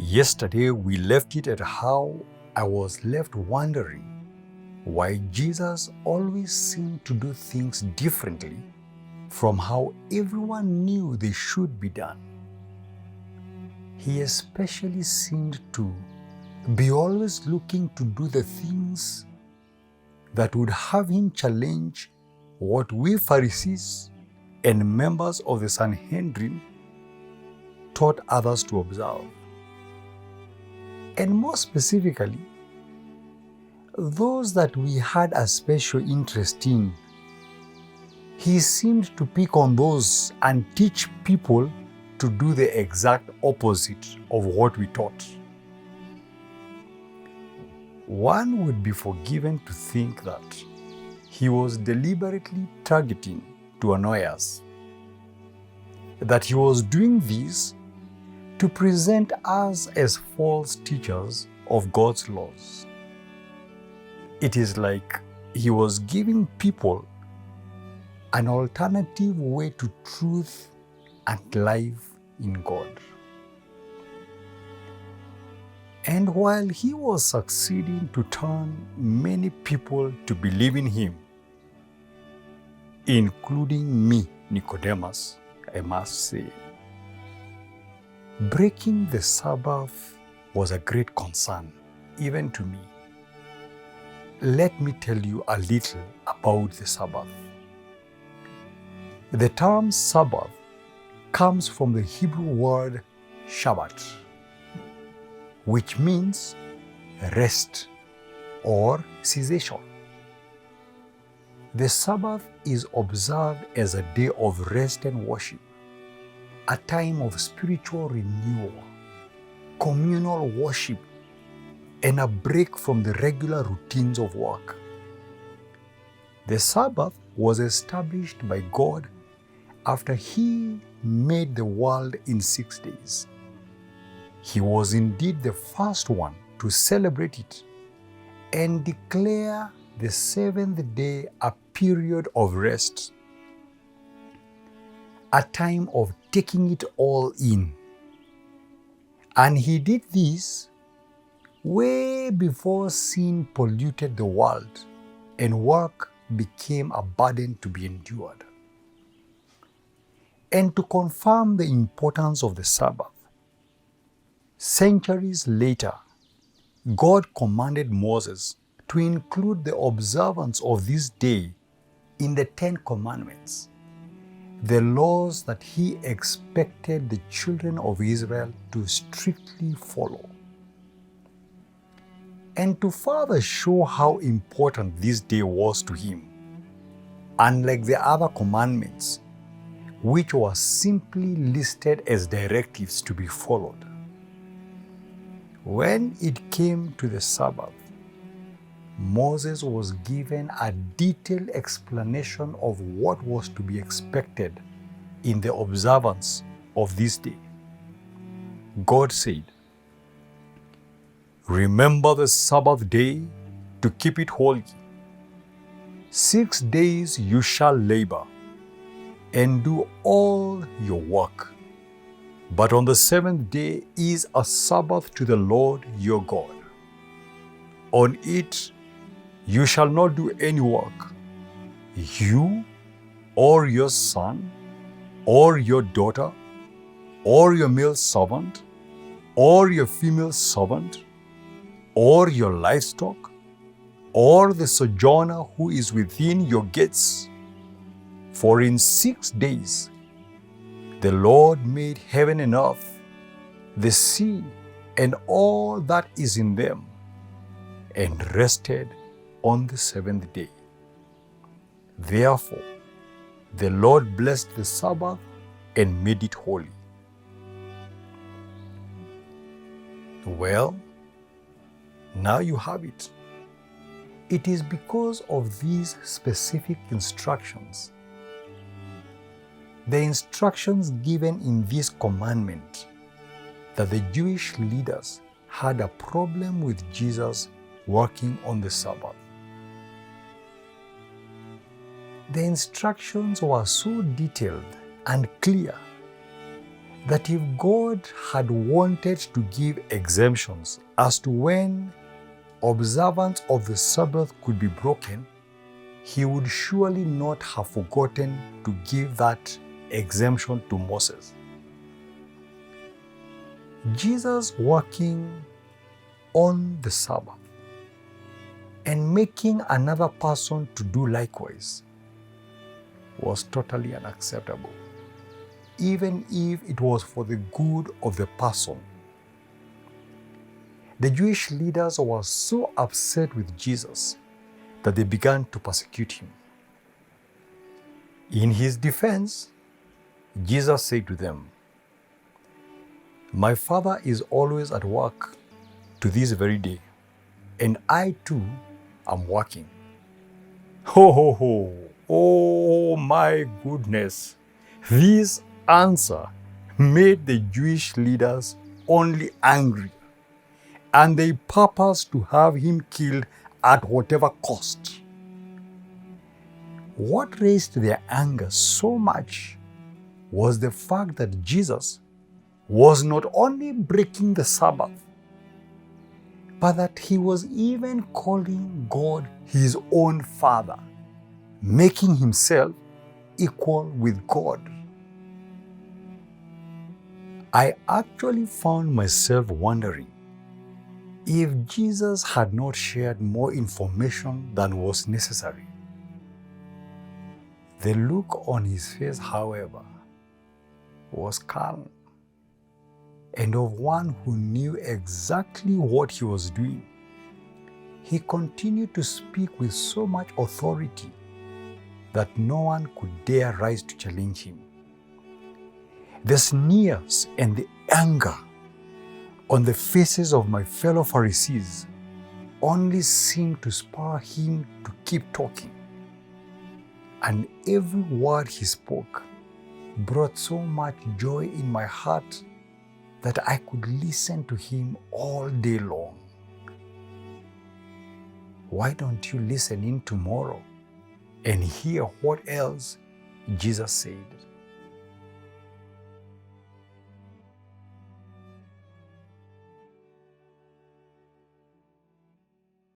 Yesterday, we left it at how I was left wondering why Jesus always seemed to do things differently from how everyone knew they should be done. He especially seemed to be always looking to do the things that would have him challenge what we Pharisees and members of the Sanhedrin taught others to observe. And more specifically, those that we had a special interest in. He seemed to pick on those and teach people to do the exact opposite of what we taught. One would be forgiven to think that he was deliberately targeting to annoy us, that he was doing this to present us as false teachers of God's laws. It is like he was giving people an alternative way to truth and life in God. And while he was succeeding to turn many people to believe in him, including me, Nicodemus, I must say, breaking the Sabbath was a great concern, even to me. Let me tell you a little about the Sabbath. The term Sabbath comes from the Hebrew word Shabbat, which means rest or cessation. The Sabbath is observed as a day of rest and worship, a time of spiritual renewal, communal worship, and a break from the regular routines of work. The Sabbath was established by God after He made the world in 6 days. He was indeed the first one to celebrate it and declare the seventh day a period of rest, a time of taking it all in. And He did this way before sin polluted the world and work became a burden to be endured. And to confirm the importance of the Sabbath, centuries later, God commanded Moses to include the observance of this day in the 10 Commandments, the laws that He expected the children of Israel to strictly follow. And to further show how important this day was to Him, unlike the other commandments, which were simply listed as directives to be followed, when it came to the Sabbath, Moses was given a detailed explanation of what was to be expected in the observance of this day. God said, "Remember the Sabbath day to keep it holy. 6 days you shall labor and do all your work. But on the seventh day is a Sabbath to the Lord your God. On it you shall not do any work, you or your son or your daughter or your male servant or your female servant or your livestock or the sojourner who is within your gates. For in 6 days the Lord made heaven and earth, the sea, and all that is in them, and rested on the seventh day. Therefore, the Lord blessed the Sabbath and made it holy." Well, now you have it. It is because of these specific instructions, the instructions given in this commandment, that the Jewish leaders had a problem with Jesus working on the Sabbath. The instructions were so detailed and clear that if God had wanted to give exemptions as to when observance of the Sabbath could be broken, he would surely not have forgotten to give that exemption to Moses. Jesus working on the Sabbath and making another person to do likewise was totally unacceptable, even if it was for the good of the person. The Jewish leaders were so upset with Jesus that they began to persecute him. In his defense, Jesus said to them, "My Father is always at work to this very day, and I too am working." Ho, ho, ho! Oh my goodness! This answer made the Jewish leaders only angry, and they purposed to have him killed at whatever cost. What raised their anger so much was the fact that Jesus was not only breaking the Sabbath, but that he was even calling God his own Father, making himself equal with God. I actually found myself wondering if Jesus had not shared more information than was necessary. The look on his face, however, was calm and of one who knew exactly what he was doing. He continued to speak with so much authority that no one could dare rise to challenge him. The sneers and the anger on the faces of my fellow Pharisees only seemed to spur him to keep talking. And every word he spoke brought so much joy in my heart that I could listen to him all day long. Why don't you listen in tomorrow and hear what else Jesus said?